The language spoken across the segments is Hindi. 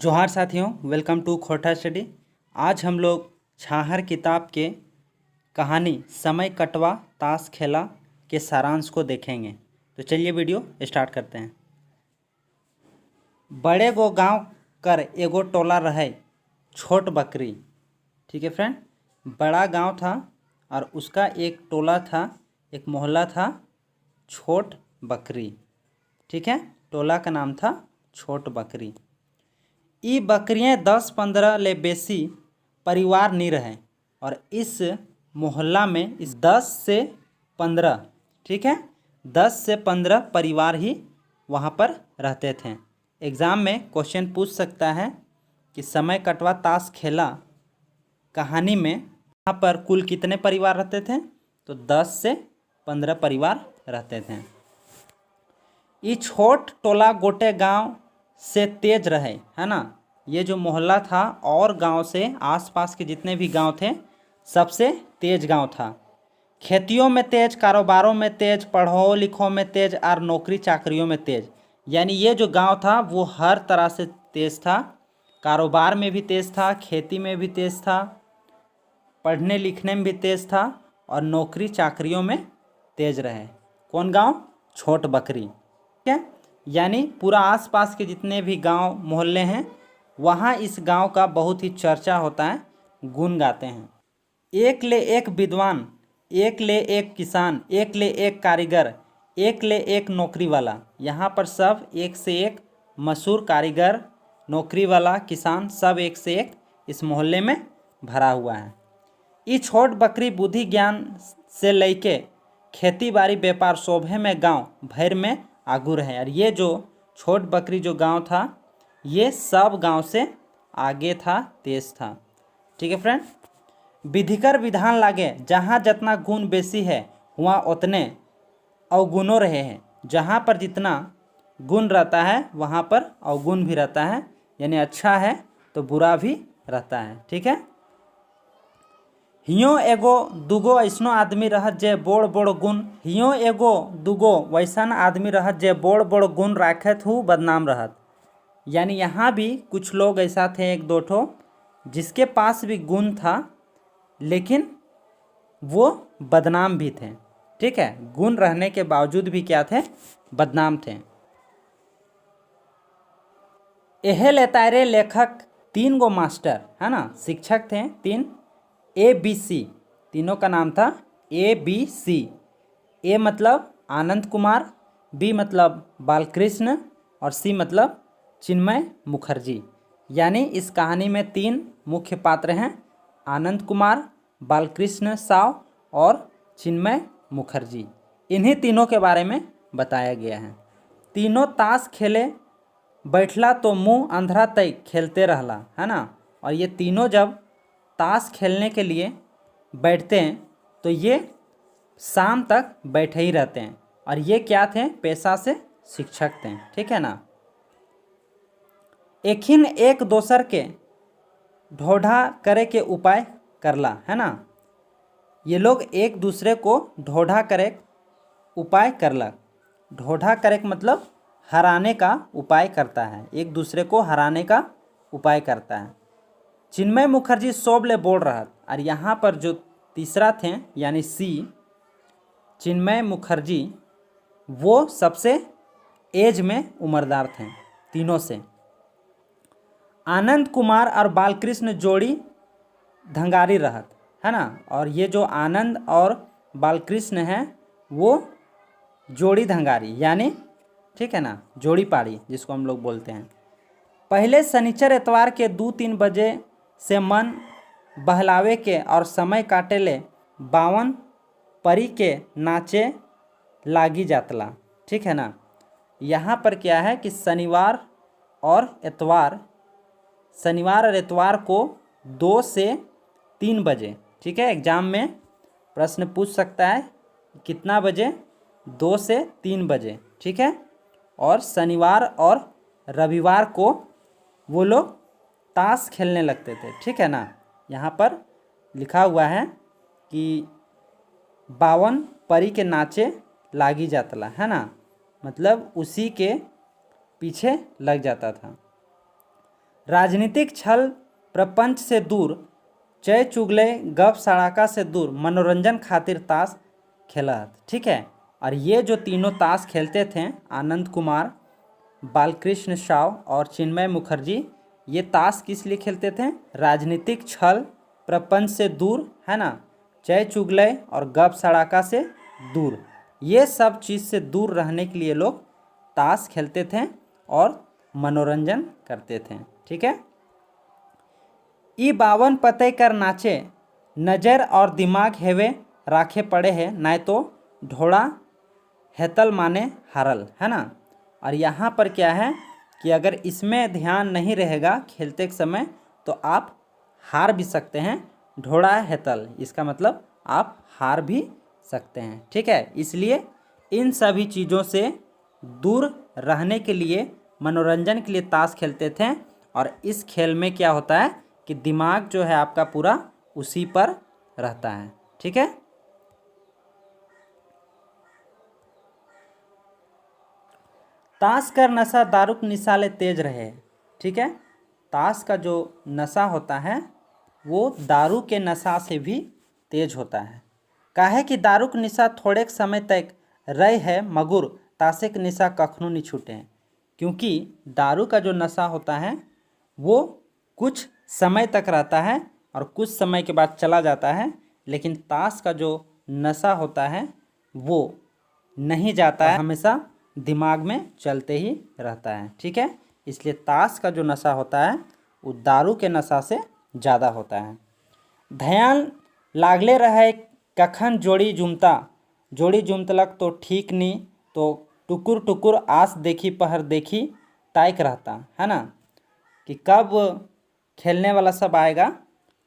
जोहार साथियों, वेलकम टू खोटा स्टडी। आज हम लोग छाहर किताब के कहानी समय कटवा ताश खेला के सारांश को देखेंगे। तो चलिए वीडियो स्टार्ट करते हैं। बड़े गो गांव कर एगो टोला रहे छोट बकरी। ठीक है फ्रेंड, बड़ा गांव था और उसका एक टोला था, एक मोहल्ला था छोट बकरी। ठीक है, टोला का नाम था छोट बकरी। ई बकरियाँ 10-15 ले बेसी परिवार नहीं रहे और इस मोहल्ला में इस 10 से 15, ठीक है, 10 से 15 परिवार ही वहाँ पर रहते थे। एग्ज़ाम में क्वेश्चन पूछ सकता है कि समय कटवा ताश खेला कहानी में यहाँ पर कुल कितने परिवार रहते थे? तो 10 से 15 परिवार रहते थे। ये छोट टोला गोटे गांव से तेज रहे, है ना। ये जो मोहल्ला था और गांव से आसपास के जितने भी गांव थे सबसे तेज गांव था। खेतियों में तेज, कारोबारों में तेज, पढ़ो लिखो में तेज और नौकरी चाकरियों में तेज। यानी ये जो गांव था वो हर तरह से तेज था। कारोबार में भी तेज था, खेती में भी तेज था, पढ़ने लिखने में भी तेज था और नौकरी चाकरियों में तेज रहे। कौन गांव? छोट बकरी। ठीक है, यानी पूरा आसपास के जितने भी गांव मोहल्ले हैं वहाँ इस गांव का बहुत ही चर्चा होता है, गुण गाते हैं। एक ले एक विद्वान, एक ले एक किसान, एक ले एक कारीगर, एक ले एक नौकरी वाला। यहाँ पर सब एक से एक मशहूर कारीगर, नौकरी वाला, किसान सब एक से एक इस मोहल्ले में भरा हुआ है। ये छोट बकरी बुद्धि ज्ञान से लेके खेती बाड़ी व्यापार शोभे में गांव भर में आगू रहे। और ये जो छोट बकरी जो गांव था ये सब गांव से आगे था, तेज था। ठीक है फ्रेंड, विधिकर विधान लागे जहाँ जितना गुण बेसी है वहाँ उतने अवगुणों रहे हैं। जहाँ पर जितना गुण रहता है वहाँ पर अवगुण भी रहता है, यानी अच्छा है तो बुरा भी रहता है। ठीक है, हियो एगो दूगो ऐसनो आदमी रहत जे बोड़ बोड़ गुण, हियो एगो दूगो वैसन आदमी रहत जे बोड़ बोड़ गुण राखत हूँ बदनाम रहत। यानी यहाँ भी कुछ लोग ऐसा थे, एक दो ठो जिसके पास भी गुण था लेकिन वो बदनाम भी थे। ठीक है, गुण रहने के बावजूद भी क्या थे? बदनाम थे। एहे लेतारे लेखक 3 गो मास्टर, है ना, शिक्षक थे 3, ABC, तीनों का नाम था ABC। ए मतलब आनंद कुमार, बी मतलब बालकृष्ण और सी मतलब चिन्मय मुखर्जी। यानी इस कहानी में 3 मुख्य पात्र हैं, आनंद कुमार, बालकृष्ण साव और चिन्मय मुखर्जी। इन्हीं तीनों के बारे में बताया गया है। तीनों ताश खेले बैठला तो मुंह अंधरा तय खेलते रहला, है ना। और ये तीनों जब ताश खेलने के लिए बैठते हैं तो ये शाम तक बैठे ही रहते हैं। और ये क्या थे? पेशा से शिक्षक थे। ठीक है ना। एखिन एक दोसर के ढोढ़ा करे के उपाय करला, है ना। ये लोग एक दूसरे को ढोढ़ा करे उपाय करलक। ढोढ़ा करे मतलब हराने का उपाय करता है, एक दूसरे को हराने का उपाय करता है। चिन्मय मुखर्जी सोबले बोल रहा। और यहाँ पर जो तीसरा थे यानी सी, चिन्मय मुखर्जी, वो सबसे एज में उम्रदार थे तीनों से। आनंद कुमार और बालकृष्ण जोड़ी धंगारी रहत, है ना। और ये जो आनंद और बालकृष्ण हैं वो जोड़ी धंगारी, यानी ठीक है ना, जोड़ी पाड़ी जिसको हम लोग बोलते हैं। पहले शनिचर एतवार के 2-3 बजे से मन बहलावे के और समय काटे ले 52 परी के नाचे लागी जातला। ठीक है ना। यहाँ पर क्या है कि शनिवार और एतवार को 2 से 3 बजे, ठीक है, एग्जाम में प्रश्न पूछ सकता है कितना बजे? 2 से 3 बजे। ठीक है, और शनिवार और रविवार को वो लोग ताश खेलने लगते थे। ठीक है ना। यहाँ पर लिखा हुआ है कि 52 परी के नाचे लागी जातला, है ना, मतलब उसी के पीछे लग जाता था। राजनीतिक छल प्रपंच से दूर, चय चुगले गप सड़ाका से दूर मनोरंजन खातिर ताश खेलत। ठीक है, और ये जो तीनों ताश खेलते थे, आनंद कुमार, बालकृष्ण साव और चिन्मय मुखर्जी, ये ताश किस लिए खेलते थे? राजनीतिक छल प्रपंच से दूर, है ना, चय चुगले और गप सड़ाका से दूर, ये सब चीज़ से दूर रहने के लिए लोग ताश खेलते थे और मनोरंजन करते थे। ठीक है। ई बावन पते कर नाचे, नज़र और दिमाग हेवे राखे पड़े हैं, नहीं तो ढोड़ा हेतल माने हारल, है ना। और यहाँ पर क्या है कि अगर इसमें ध्यान नहीं रहेगा खेलते समय तो आप हार भी सकते हैं। ढोड़ा हेतल, इसका मतलब आप हार भी सकते हैं। ठीक है, इसलिए इन सभी चीज़ों से दूर रहने के लिए, मनोरंजन के लिए ताश खेलते थे। और इस खेल में क्या होता है कि दिमाग जो है आपका पूरा उसी पर रहता है। ठीक है। ताश का नशा दारू के निशा ले तेज रहे। ठीक है, ताश का जो नशा होता है वो दारू के नशा से भी तेज होता है। काहे कि दारू के निशा थोड़े समय तक रहे है, मगर ताशे के निशा कखनों नहीं छूटे हैं। क्योंकि दारू का जो नशा होता है वो कुछ समय तक रहता है और कुछ समय के बाद चला जाता है, लेकिन ताश का जो नशा होता है वो नहीं जाता है, हमेशा दिमाग में चलते ही रहता है। ठीक है, इसलिए ताश का जो नशा होता है वो दारू के नशा से ज़्यादा होता है। ध्यान लागले रहे कखन जोड़ी जुमतलक तो ठीक नहीं, तो टुकुर टुकुर आस देखी पहर देखी ताइक रहता, है ना, कि कब खेलने वाला सब आएगा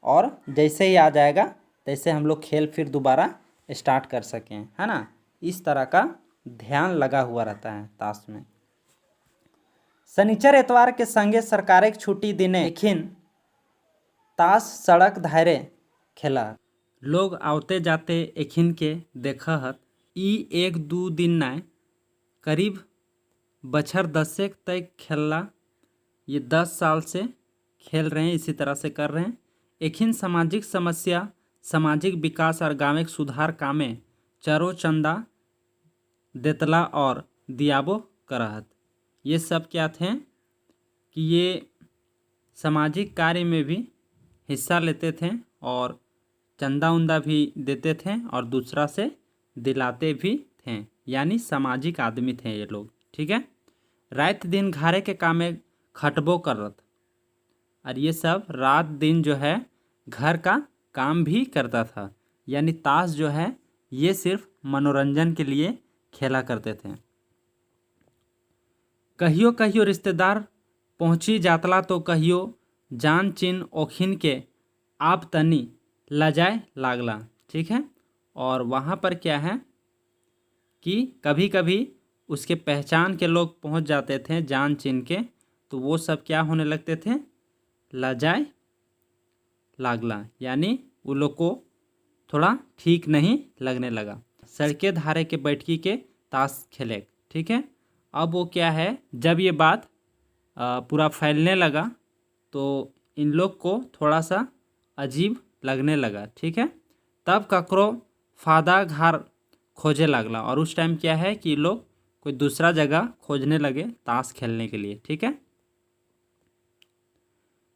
और जैसे ही आ जाएगा तैसे हम लोग खेल फिर दोबारा स्टार्ट कर सकें, है ना। इस तरह का ध्यान लगा हुआ रहता है ताश में। शनिचर एतवार के संगे सरकार छुट्टी दिने एखिन ताश सड़क धारे खेला। लोग आवते जाते एखिन के देखत, ई एक दू दिन नाय करीब बछर 10 तक खेलला। ये 10 साल से खेल रहे हैं, इसी तरह से कर रहे हैं। एखिन सामाजिक समस्या, सामाजिक विकास और गाँव के सुधार कामे चरो चंदा देतला और दियाबो करहत। ये सब क्या थे कि ये सामाजिक कार्य में भी हिस्सा लेते थे और चंदा उंदा भी देते थे और दूसरा से दिलाते भी थे, यानी सामाजिक आदमी थे ये लोग। ठीक है, रात दिन घारे के काम में खटबो करत, और ये सब रात दिन जो है घर का काम भी करता था। यानी ताश जो है ये सिर्फ मनोरंजन के लिए खेला करते थे। कहियो कहियो रिश्तेदार पहुंची जातला तो कहियो जान चिन ओखिन के आप तनी लजाए लागला। ठीक है, और वहाँ पर क्या है कि कभी कभी उसके पहचान के लोग पहुंच जाते थे जान चिन के, तो वो सब क्या होने लगते थे, लजाए लागला, यानी वो लोग को थोड़ा ठीक नहीं लगने लगा। सड़के धारे के बैठकी के ताश खेले। ठीक है, अब वो क्या है, जब ये बात पूरा फैलने लगा तो इन लोग को थोड़ा सा अजीब लगने लगा। ठीक है, तब ककरो फादा घर खोजे लगला, और उस टाइम क्या है कि लोग कोई दूसरा जगह खोजने लगे ताश खेलने के लिए। ठीक है,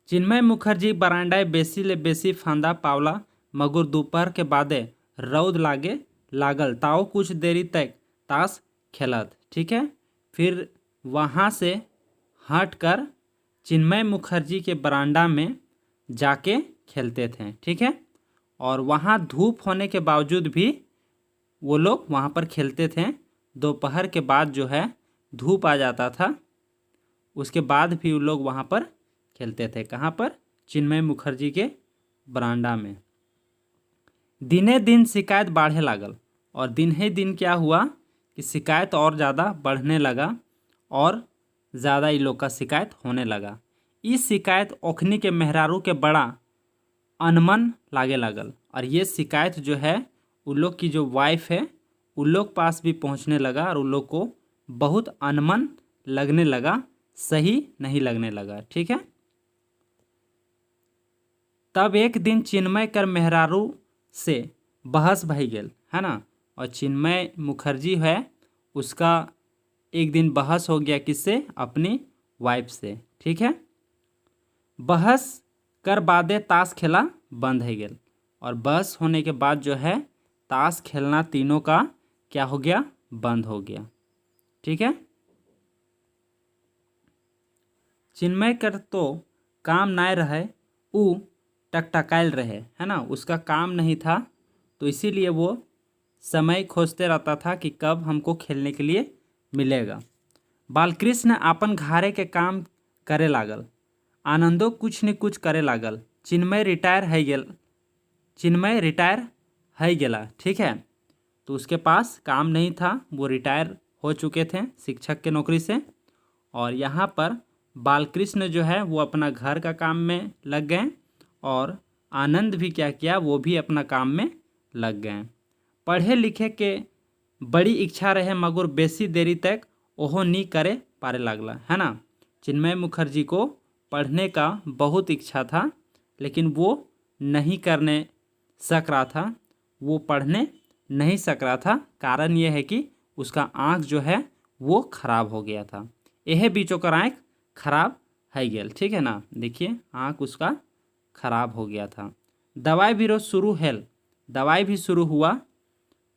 चिन्मय मुखर्जी बरांडाए बेसी ले बेसी फांदा पावला, मगर दोपहर के बादे रौद लागे लागल ताओ कुछ देरी तक ताश खेलत। ठीक है, फिर वहाँ से हटकर चिन्मय मुखर्जी के बरांडा में जाके खेलते थे। ठीक है, और वहाँ धूप होने के बावजूद भी वो लोग वहाँ पर खेलते थे। दोपहर के बाद जो है धूप आ जाता था, उसके बाद भी वो लोग वहाँ पर खेलते थे। कहाँ पर? चिन्मय मुखर्जी के बरांडा में। दिने दिन शिकायत बढ़े लागल, और दिन ही दिन क्या हुआ कि शिकायत और ज़्यादा बढ़ने लगा और ज़्यादा इन लोग का शिकायत होने लगा। इस शिकायत ओखनी के मेहरारू के बड़ा अनमन लागे लागल, और ये शिकायत जो है उन लोग की जो वाइफ है उन लोग पास भी पहुंचने लगा, और उन लोग को बहुत अनमन लगने लगा, सही नहीं लगने लगा। ठीक है, तब एक दिन चिन्मय कर मेहरारू से बहस भई गेल, है ना। और चिन्मय मुखर्जी है उसका एक दिन बहस हो गया किससे, अपनी वाइफ से, ठीक है। बहस कर बादे ताश खेला बंद है गेल, और बहस होने के बाद जो है ताश खेलना तीनों का क्या हो गया, बंद हो गया, ठीक है। चिन्मय कर तो काम नाय रहे, ऊ टकटकायल रहे, है ना, उसका काम नहीं था, तो इसीलिए वो समय खोजते रहता था कि कब हमको खेलने के लिए मिलेगा। बालकृष्ण अपन घारे के काम करे लागल, आनंदो कुछ न कुछ करे लागल। चिन्मय रिटायर है गेला, ठीक है। तो उसके पास काम नहीं था, वो रिटायर हो चुके थे शिक्षक के नौकरी से। और यहाँ पर बालकृष्ण जो है वो अपना घर का काम में लग गए, और आनंद भी क्या किया, वो भी अपना काम में लग गए। पढ़े लिखे के बड़ी इच्छा रहे, मगर बेसी देरी तक ओहो नहीं करे पारे लागला, है ना। चिन्मय मुखर्जी को पढ़ने का बहुत इच्छा था, लेकिन वो नहीं करने सक रहा था, वो पढ़ने नहीं सक रहा था। कारण ये है कि उसका आँख जो है वो खराब हो गया था। यह बीचों का आँख खराब है गेल, ठीक है ना। देखिए आँख उसका खराब हो गया था। दवाई भी रोज शुरू हेल, दवाई भी शुरू हुआ।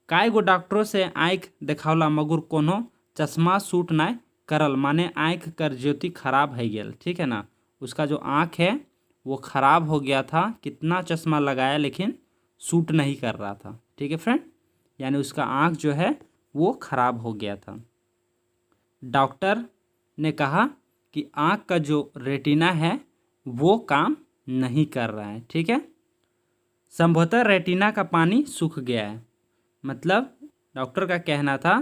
काय गो डॉक्टरों से आँख देखावला, मगर कोनो चश्मा सूट ना करल, माने आँख कर ज्योति खराब है गेल, ठीक है ना। उसका जो आँख है वो खराब हो गया था, कितना चश्मा लगाया लेकिन सूट नहीं कर रहा था, ठीक है फ्रेंड। यानी उसका आँख जो है वो खराब हो गया था। डॉक्टर ने कहा कि आँख का जो रेटिना है वो काम नहीं कर रहा है, ठीक है। संभवतः रेटिना का पानी सूख गया है, मतलब डॉक्टर का कहना था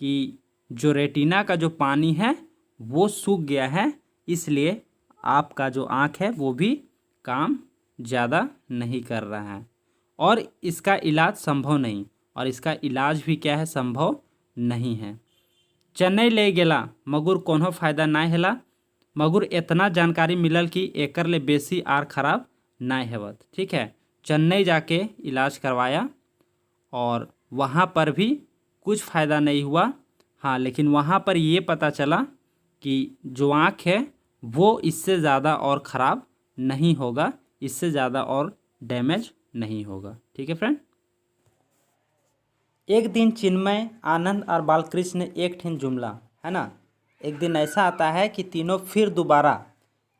कि जो रेटिना का जो पानी है वो सूख गया है, इसलिए आपका जो आँख है वो भी काम ज़्यादा नहीं कर रहा है, और इसका इलाज संभव नहीं, और इसका इलाज भी क्या है, संभव नहीं है। चेन्नई ले गेला, मगर कोनो फायदा ना हेला, मगर इतना जानकारी मिलल कि एकर ले बेसी आर खराब ना हेवत, ठीक है। चेन्नई जाके इलाज करवाया, और वहाँ पर भी कुछ फ़ायदा नहीं हुआ। हाँ, लेकिन वहाँ पर ये पता चला कि जो आँख है वो इससे ज़्यादा और ख़राब नहीं होगा, इससे ज़्यादा और डैमेज नहीं होगा, ठीक है फ्रेंड। एक दिन चिन्मय, आनंद और बालकृष्ण एक ठिन जुमला, है ना। एक दिन ऐसा आता है कि तीनों फिर दोबारा,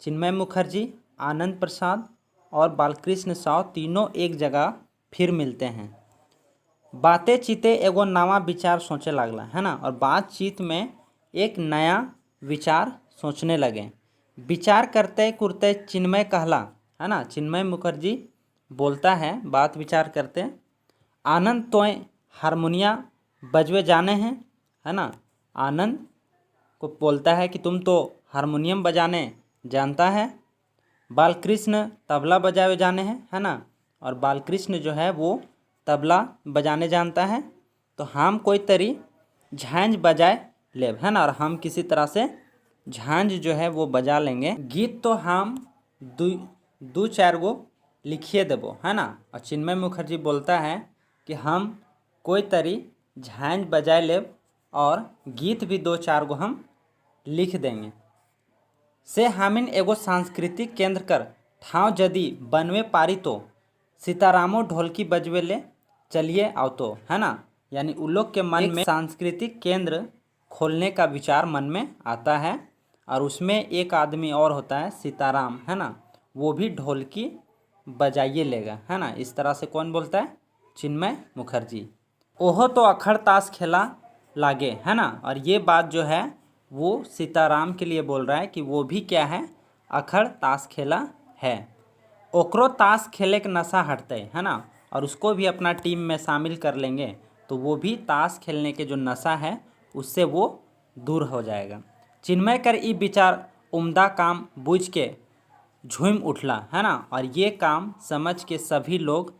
चिन्मय मुखर्जी, आनंद प्रसाद और बालकृष्ण साव तीनों एक जगह फिर मिलते हैं। बातें चीते एगो नवा विचार सोचे लगला, है ना। और बातचीत में एक नया विचार सोचने लगे। विचार करते करते चिन्मय कहला, है ना, चिन्मय मुखर्जी बोलता है बात विचार करते, आनंद तोय हारमोनिया बजवे जाने हैं, है ना। आनंद को बोलता है कि तुम तो हारमोनियम बजाने जानता है। बालकृष्ण तबला बजावे जाने हैं, है ना। और बालकृष्ण जो है वो तबला बजाने जानता है, तो हम कोई तरी झांझ बजाए लेब, है ना। और हम किसी तरह से झांझ जो है वो बजा लेंगे। गीत तो हम दो चार गो लिखिए देबो, है ना। और चिन्मय मुखर्जी बोलता है कि हम कोई तरी झांझ बजाए लेब, और गीत भी दो चार गो हम लिख देंगे। से हामिन एगो सांस्कृतिक केंद्र कर ठाव यदि बनवे पारी तो सीतारामो ढोलकी बजवे ले चलिए आओ तो, है ना। यानी उन लोग के मन में सांस्कृतिक केंद्र खोलने का विचार मन में आता है, और उसमें एक आदमी और होता है सीताराम, है ना, वो भी ढोलकी बजाइए लेगा, है ना। इस तरह से कौन बोलता है, चिन्मय मुखर्जी। ओहो तो अखड़ ताश खेला लागे, है ना। और ये बात जो है वो सीताराम के लिए बोल रहा है कि वो भी क्या है, अखड़ ताश खेला है। ओकरो ताश खेले के नशा हटते, है ना, और उसको भी अपना टीम में शामिल कर लेंगे, तो वो भी ताश खेलने के जो नशा है उससे वो दूर हो जाएगा। चिन्मय कर ई विचार उम्दा काम बूझ के झूम उठला, है ना। और ये काम समझ के सभी लोग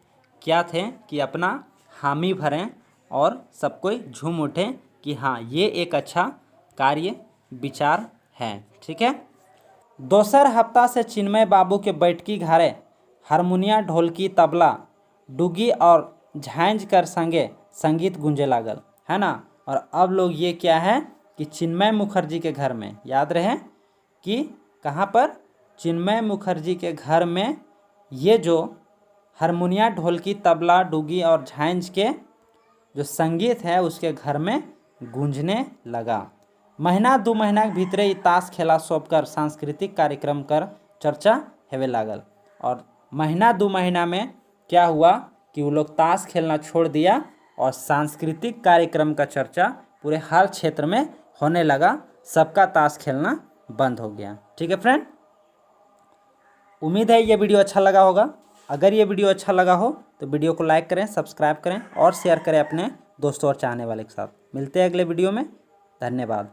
क्या थे कि अपना हामी भरें, और सब कोई झूम उठें कि हाँ ये एक अच्छा कार्य विचार है, ठीक है। दोसर हफ्ता से चिन्मय बाबू के बैठकी घरे हारमोनिया ढोलकी तबला डुगी और झांझ कर संगे संगीत गूंजे लागल, है ना। और अब लोग ये क्या है कि चिन्मय मुखर्जी के घर में, याद रहे कि कहाँ पर, चिन्मय मुखर्जी के घर में ये जो हारमोनिया ढोलकी तबला डुगी और झांझ के जो संगीत है उसके घर में गूंजने लगा। महीना 2 महीना के भीतरे ही ताश खेला सौंप कर सांस्कृतिक कार्यक्रम कर चर्चा हेवे लागल। और महीना 2 महीना में क्या हुआ कि वो लोग ताश खेलना छोड़ दिया और सांस्कृतिक कार्यक्रम का चर्चा पूरे हर क्षेत्र में होने लगा, सबका ताश खेलना बंद हो गया। ठीक है फ्रेंड, उम्मीद है ये वीडियो अच्छा लगा होगा। अगर ये वीडियो अच्छा लगा हो तो वीडियो को लाइक करें, सब्सक्राइब करें और शेयर करें अपने दोस्तों और चाहने वाले के साथ। मिलते हैं अगले वीडियो में, धन्यवाद।